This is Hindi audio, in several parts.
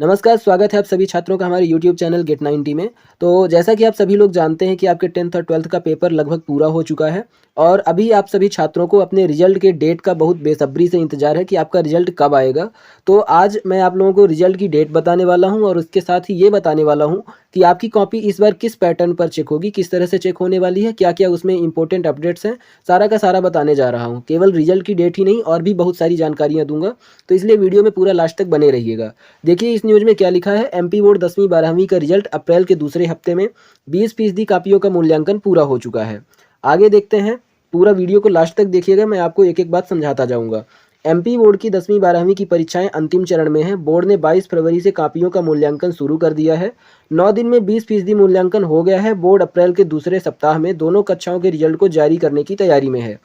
नमस्कार, स्वागत है आप सभी छात्रों का हमारे यूट्यूब चैनल गेट 90 में। तो जैसा कि आप सभी लोग जानते हैं कि आपके 10th और 12th का पेपर लगभग पूरा हो चुका है और अभी आप सभी छात्रों को अपने रिजल्ट के डेट का बहुत बेसब्री से इंतज़ार है कि आपका रिजल्ट कब आएगा। तो आज मैं आप लोगों को रिजल्ट की डेट बताने वाला हूं और उसके साथ ही ये बताने वाला हूं कि आपकी कॉपी इस बार किस पैटर्न पर चेक होगी, किस तरह से चेक होने वाली है, क्या-क्या उसमें इंपॉर्टेंट अपडेट्स हैं, सारा का सारा बताने जा रहा हूँ। केवल रिजल्ट की डेट ही नहीं और भी बहुत सारी जानकारियाँ दूँगा, तो इसलिए वीडियो में पूरा लास्ट तक बने रहिएगा। देखिए इस न्यूज़ में क्या लिखा है, एमपी बोर्ड 10वीं 12वीं का रिजल्ट अप्रैल के दूसरे हफ्ते में 20% कापियों का मूल्यांकन पूरा हो चुका है। आगे देखते हैं, पूरा वीडियो को लास्ट तक देखिएगा, मैं आपको एक-एक बात समझाता जाऊँगा। एमपी बोर्ड की 10वीं 12वीं की परीक्षाएं अंतिम चरण में हैं। बोर्ड ने 22 फरवरी से कापियों का मूल्यांकन शुरू कर दिया है। 9 दिन में 20% मूल्यांकन हो गया है। बोर्ड अप्रैल के दूसरे सप्ताह में दोनों कक्षाओं के रिजल्ट को जारी करने की तैयारी में है।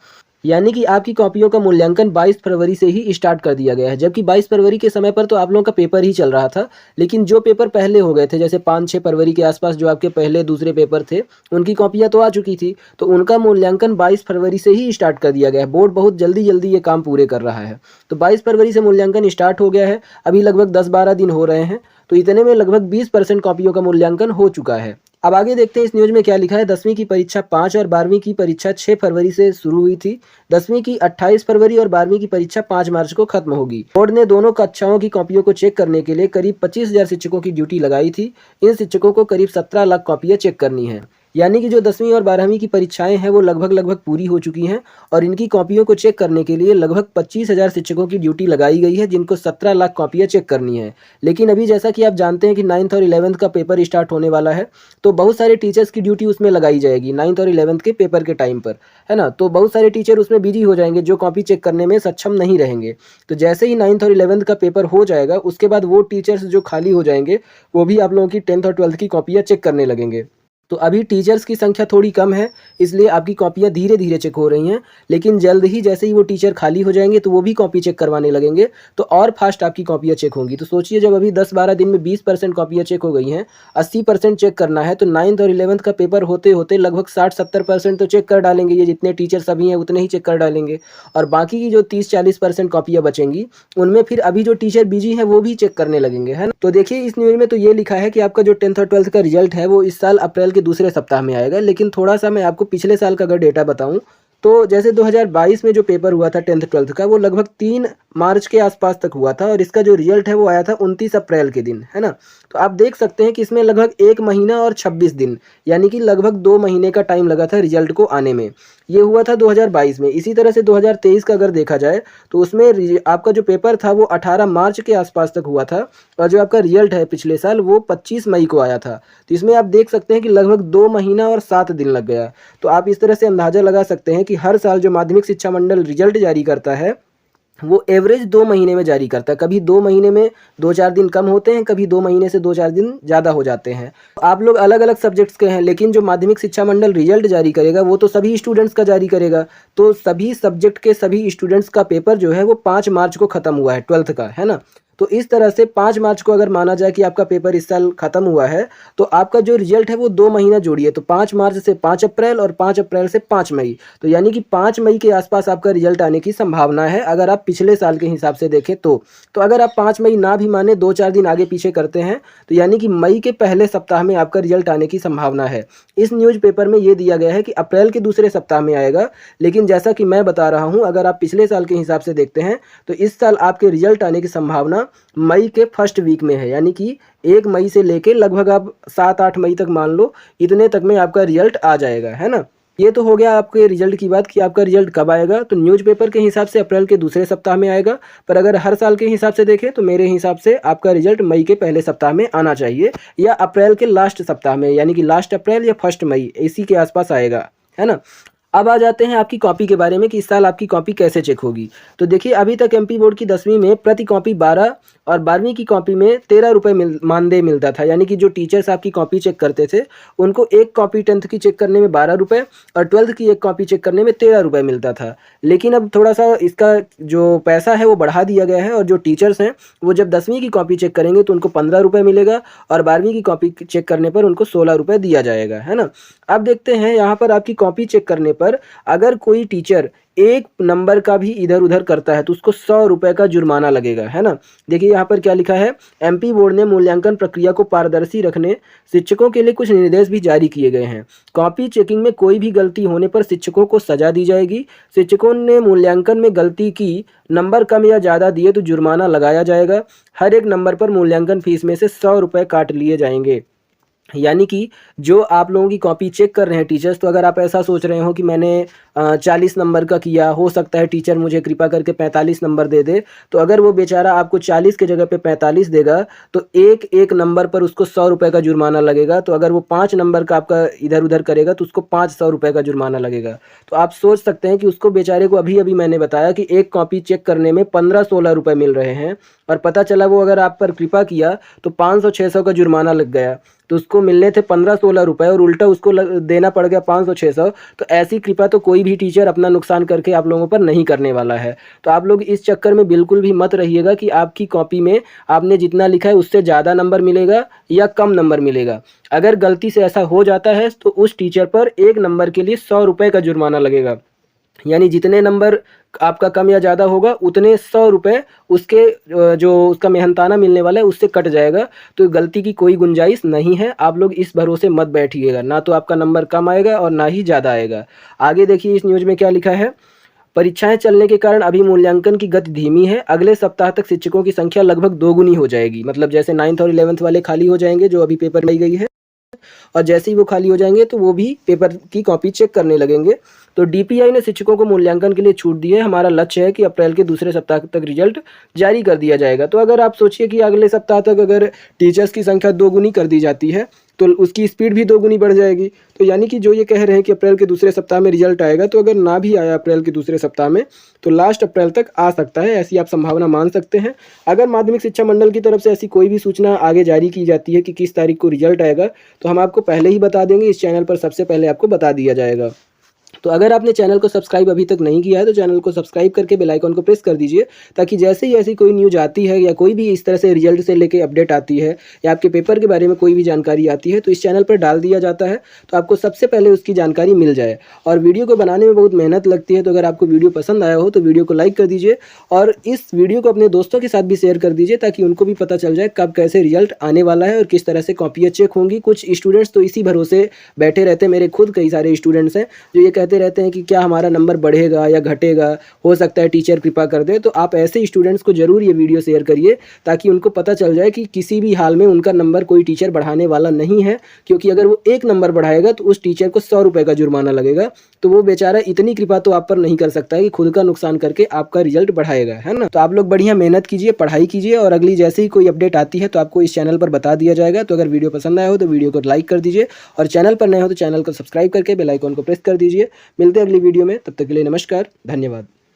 यानी कि आपकी कॉपियों का मूल्यांकन 22 फरवरी से ही स्टार्ट कर दिया गया है, जबकि 22 फरवरी के समय पर तो आप लोगों का पेपर ही चल रहा था। लेकिन जो पेपर पहले हो गए थे, जैसे 5-6 फरवरी के आसपास जो आपके पहले दूसरे पेपर थे, उनकी कॉपियाँ तो आ चुकी थी, तो उनका मूल्यांकन 22 फरवरी से ही स्टार्ट कर दिया गया है। बोर्ड बहुत जल्दी-जल्दी ये काम पूरे कर रहा है। तो 22 फरवरी से मूल्यांकन स्टार्ट हो गया है, अभी लगभग 10-12 दिन हो रहे हैं, तो इतने में लगभग 20% कॉपियों का मूल्यांकन हो चुका है। अब आगे देखते हैं इस न्यूज़ में क्या लिखा है। 10वीं की परीक्षा 5 और 12वीं की परीक्षा 6 फरवरी से शुरू हुई थी। 10वीं की 28 फरवरी और 12वीं की परीक्षा 5 मार्च को खत्म होगी। बोर्ड ने दोनों कक्षाओं की कॉपियों को चेक करने के लिए करीब 25,000 शिक्षकों की ड्यूटी लगाई थी। इन शिक्षकों को करीब 17 लाख कॉपियाँ चेक करनी है। यानी कि जो 10वीं और 12वीं की परीक्षाएं हैं वो लगभग पूरी हो चुकी हैं और इनकी कॉपियों को चेक करने के लिए लगभग 25,000 शिक्षकों की ड्यूटी लगाई गई है, जिनको 17 लाख कॉपियाँ चेक करनी है। लेकिन अभी जैसा कि आप जानते हैं कि 9th और 11th का पेपर स्टार्ट होने वाला है, तो बहुत सारे टीचर्स की ड्यूटी उसमें लगाई जाएगी 9th और 11th के पेपर के टाइम पर, है ना। तो बहुत सारे टीचर उसमें बिजी हो जाएंगे जो कॉपी चेक करने में सक्षम नहीं रहेंगे। तो जैसे ही 9th और 11th का पेपर हो जाएगा, उसके बाद वो टीचर्स जो खाली हो जाएंगे वो भी आप लोगों की 10th और 12th की कॉपियाँ चेक करने लगेंगे। तो अभी टीचर्स की संख्या थोड़ी कम है, इसलिए आपकी कॉपियाँ धीरे-धीरे चेक हो रही हैं, लेकिन जल्द ही जैसे ही वो टीचर खाली हो जाएँगे तो वो भी कॉपी चेक करवाने लगेंगे, तो और फास्ट आपकी कॉपियाँ चेक होंगी। तो सोचिए, जब अभी 10-12 दिन में 20% कॉपियाँ चेक हो गई हैं, 80% चेक करना है, तो 9th और 11th का पेपर होते-होते लगभग 60-70% तो चेक कर डालेंगे। ये जितने टीचर्स अभी हैं उतने ही चेक कर डालेंगे और बाकी की जो 30-40% कॉपियाँ बचेंगी, उनमें फिर अभी जो टीचर बिजी हैं वो भी चेक करने लगेंगे, है ना। तो देखिए इस न्यूज़ में तो ये लिखा है कि आपका जो 10th और 12th का रिजल्ट है वो इस साल अप्रैल के दूसरे सप्ताह में आएगा। लेकिन थोड़ा-सा मैं आपको पिछले साल का अगर डेटा बताऊँ, तो जैसे 2022 में जो पेपर हुआ था 10th 12th का, वो लगभग 3 मार्च के आसपास तक हुआ था और इसका जो रिजल्ट है वो आया था 29 अप्रैल के दिन, है ना। तो आप देख सकते हैं कि इसमें लगभग 1 महीना और 26 दिन, यानी कि लगभग 2 महीने का टाइम लगा था रिजल्ट को आने में। ये हुआ था 2022 में। इसी तरह से 2023 का अगर देखा जाए, तो उसमें आपका जो पेपर था वो 18 मार्च के आसपास तक हुआ था और जो आपका रिजल्ट है पिछले साल वो 25 मई को आया था। तो इसमें आप देख सकते हैं कि लगभग 2 महीना और 7 दिन लग गया। तो आप इस तरह से अंदाज़ा लगा सकते हैं कि हर साल जो माध्यमिक शिक्षा मंडल रिजल्ट जारी करता है, वो एवरेज 2 महीने में जारी करता है। कभी 2 महीने में 2-4 दिन कम होते हैं, कभी 2 महीने से 2-4 दिन ज़्यादा हो जाते हैं। आप लोग अलग-अलग सब्जेक्ट्स के हैं, लेकिन जो माध्यमिक शिक्षा मंडल रिजल्ट जारी करेगा वो तो सभी स्टूडेंट्स का जारी करेगा। तो सभी सब्जेक्ट के सभी स्टूडेंट्स का पेपर जो है वो 5 मार्च को ख़त्म हुआ है 12th का, है ना। तो इस तरह से 5 मार्च को अगर माना जाए कि आपका पेपर इस साल ख़त्म हुआ है, तो आपका जो रिजल्ट है वो 2 महीना जोड़िए, तो 5 मार्च से 5 अप्रैल और 5 अप्रैल से 5 मई, तो यानी कि 5 मई के आसपास आपका रिजल्ट आने की संभावना है अगर आप पिछले साल के हिसाब से देखें तो। तो अगर आप 5 मई ना भी माने, 2-4 दिन आगे पीछे करते हैं, तो यानी कि मई के पहले सप्ताह में आपका रिजल्ट आने की संभावना है। इस न्यूज़पेपर में ये दिया गया है कि अप्रैल के दूसरे सप्ताह में आएगा, लेकिन जैसा कि मैं बता रहा हूँ, अगर आप पिछले साल के हिसाब से देखते हैं तो इस साल आपके रिजल्ट आने की संभावना मई के फर्स्ट वीक में है, यानी कि 1 मई से लेके लगभग आप 7-8 मई तक मान लो, इतने तक में आपका रिजल्ट आ जाएगा, है ना। ये तो हो गया आपके रिजल्ट की बात कि आपका रिजल्ट कब आएगा। तो न्यूज़पेपर के हिसाब से अप्रैल के दूसरे सप्ताह में आएगा, पर अगर हर साल के हिसाब से देखें तो मेरे हिसाब से आपका रिजल्ट मई के पहले सप्ताह में आना चाहिए या अप्रैल के लास्ट सप्ताह में, यानी कि लास्ट अप्रैल या फर्स्ट मई, इसी के आसपास आएगा, है ना। अब आ जाते हैं आपकी कॉपी के बारे में कि इस साल आपकी कॉपी कैसे चेक होगी। तो देखिए अभी तक एमपी बोर्ड की 10वीं में प्रति कॉपी 12 और 12वीं की कॉपी में 13 रुपये मानदेय मिलता था, यानी कि जो टीचर्स आपकी कॉपी चेक करते थे उनको एक कॉपी 10th की चेक करने में 12 रुपये और 12th की एक कॉपी चेक करने में 13 रुपये मिलता था। लेकिन अब थोड़ा सा इसका जो पैसा है वो बढ़ा दिया गया है और जो टीचर्स हैं वो जब 10वीं की कॉपी चेक करेंगे तो उनको 15 रुपये मिलेगा और 12वीं की कॉपी चेक करने पर उनको 16 रुपये दिया जाएगा, है ना। अब देखते हैं यहाँ पर आपकी कॉपी चेक करने पर अगर कोई टीचर एक नंबर का भी इधर उधर करता है तो उसको 100 रुपये का जुर्माना लगेगा, है ना। देखिए यहाँ पर क्या लिखा है, एमपी बोर्ड ने मूल्यांकन प्रक्रिया को पारदर्शी रखने शिक्षकों के लिए कुछ निर्देश भी जारी किए गए हैं। कॉपी चेकिंग में कोई भी गलती होने पर शिक्षकों को सजा दी जाएगी। शिक्षकों ने मूल्यांकन में गलती की, नंबर कम या ज़्यादा दिए तो जुर्माना लगाया जाएगा। हर एक नंबर पर मूल्यांकन फीस में से 100 रुपये काट लिए जाएंगे। यानी कि जो आप लोगों की कॉपी चेक कर रहे हैं टीचर्स, तो अगर आप ऐसा सोच रहे हो कि मैंने 40 नंबर का किया, हो सकता है टीचर मुझे कृपा करके 45 नंबर दे दे, तो अगर वो बेचारा आपको 40 की जगह पे 45 देगा तो एक एक नंबर पर उसको 100 रुपये का जुर्माना लगेगा। तो अगर वो 5 नंबर का आपका इधर उधर करेगा तो उसको 500 रुपये का जुर्माना लगेगा। तो आप सोच सकते हैं कि उसको बेचारे को अभी अभी मैंने बताया कि एक कॉपी चेक करने में 15-16 रुपये मिल रहे हैं, और पता चला वो अगर आप पर कृपा किया तो 500-600 का जुर्माना लग गया। तो उसको मिलने थे 15-16 रुपये और उल्टा उसको देना पड़ गया 500-600। तो ऐसी कृपा तो कोई भी टीचर अपना नुकसान करके आप लोगों पर नहीं करने वाला है। तो आप लोग इस चक्कर में बिल्कुल भी मत रहिएगा कि आपकी कॉपी में आपने जितना लिखा है उससे ज़्यादा नंबर मिलेगा या कम नंबर मिलेगा। अगर गलती से ऐसा हो जाता है तो उस टीचर पर एक नंबर के लिए 100 रुपये का जुर्माना लगेगा। यानी जितने नंबर आपका कम या ज़्यादा होगा उतने 100 रुपये उसके जो उसका मेहनताना मिलने वाला है उससे कट जाएगा। तो गलती की कोई गुंजाइश नहीं है। आप लोग इस भरोसे मत बैठिएगा, ना तो आपका नंबर कम आएगा और ना ही ज़्यादा आएगा। आगे देखिए इस न्यूज़ में क्या लिखा है, परीक्षाएं चलने के कारण अभी मूल्यांकन की गति धीमी है। अगले सप्ताह तक शिक्षकों की संख्या लगभग दोगुनी हो जाएगी। मतलब जैसे 9th और 11th वाले खाली हो जाएंगे जो अभी पेपर में गई है, और जैसे ही वो खाली हो जाएंगे तो वो भी पेपर की कॉपी चेक करने लगेंगे। तो डीपीआई ने शिक्षकों को मूल्यांकन के लिए छूट दी है। हमारा लक्ष्य है कि अप्रैल के दूसरे सप्ताह तक रिजल्ट जारी कर दिया जाएगा। तो अगर आप सोचिए कि अगले सप्ताह तक अगर टीचर्स की संख्या दोगुनी कर दी जाती है तो उसकी स्पीड भी दोगुनी बढ़ जाएगी। तो यानी कि जो ये कह रहे हैं कि अप्रैल के दूसरे सप्ताह में रिजल्ट आएगा, तो अगर ना भी आया अप्रैल के दूसरे सप्ताह में तो लास्ट अप्रैल तक आ सकता है, ऐसी आप संभावना मान सकते हैं। अगर माध्यमिक शिक्षा मंडल की तरफ से ऐसी कोई भी सूचना आगे जारी की जाती है कि किस तारीख को रिजल्ट आएगा, तो हम आपको पहले ही बता देंगे। इस चैनल पर सबसे पहले आपको बता दिया जाएगा। तो अगर आपने चैनल को सब्सक्राइब अभी तक नहीं किया है तो चैनल को सब्सक्राइब करके बेल आइकन को प्रेस कर दीजिए, ताकि जैसे ही ऐसी कोई न्यूज़ आती है या कोई भी इस तरह से रिजल्ट से लेके अपडेट आती है या आपके पेपर के बारे में कोई भी जानकारी आती है तो इस चैनल पर डाल दिया जाता है, तो आपको सबसे पहले उसकी जानकारी मिल जाए। और वीडियो को बनाने में बहुत मेहनत लगती है, तो अगर आपको वीडियो पसंद आया हो तो वीडियो को लाइक कर दीजिए और इस वीडियो को अपने दोस्तों के साथ भी शेयर कर दीजिए, ताकि उनको भी पता चल जाए कब कैसे रिजल्ट आने वाला है और किस तरह से कॉपियाँ चेक होंगी। कुछ स्टूडेंट्स तो इसी भरोसे बैठे रहते हैं, मेरे खुद कई सारे स्टूडेंट्स हैं जो ये कहते रहते हैं कि क्या हमारा नंबर बढ़ेगा या घटेगा, हो सकता है टीचर कृपा कर दे। तो आप ऐसे स्टूडेंट्स को ज़रूर ये वीडियो शेयर करिए, ताकि उनको पता चल जाए कि किसी भी हाल में उनका नंबर कोई टीचर बढ़ाने वाला नहीं है। क्योंकि अगर वो एक नंबर बढ़ाएगा तो उस टीचर को 100 रुपये का जुर्माना लगेगा। तो वो बेचारा इतनी कृपा तो आप पर नहीं कर सकता है कि खुद का नुकसान करके आपका रिजल्ट बढ़ाएगा, है ना। तो आप लोग बढ़िया मेहनत कीजिए, पढ़ाई कीजिए, और अगली जैसे ही कोई अपडेट आती है तो आपको इस चैनल पर बता दिया जाएगा। तो अगर वीडियो पसंद आया हो तो वीडियो को लाइक कर दीजिए, और चैनल पर नए हो तो चैनल को सब्सक्राइब करके बेल आइकन को प्रेस कर दीजिए। मिलते हैं अगली वीडियो में, तब तक के लिए नमस्कार, धन्यवाद।